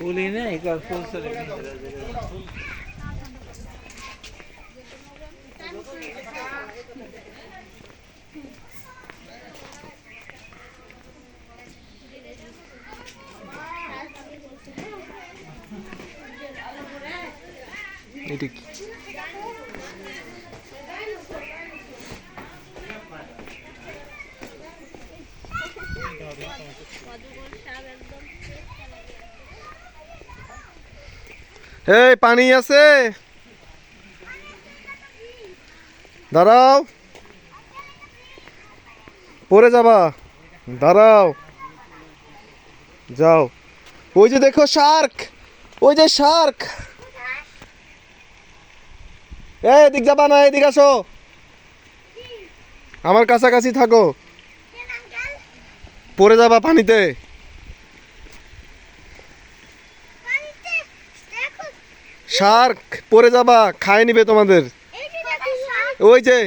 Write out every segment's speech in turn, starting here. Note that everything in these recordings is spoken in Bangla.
Uli na ikaw full sa rin. এটা কি? এই পানি আছে, দাঁড়াও, পড়ে যাবা, দাঁড়াও, যাও। ওই যে দেখো শার্ক, ওই যে শার্ক। এদিক যাবা না, এদিক আসো, আমার কাছাকাছি থাকো, পড়ে যাবা পানিতে। শার্ক, পড়ে যাবা, খায় নিবে তোমাদের। ওই যে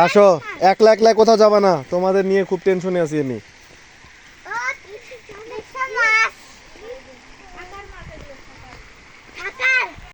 আসো, একলা একলা কোথাও যাবা না, তোমাদের নিয়ে খুব টেনশনে আছি আমি।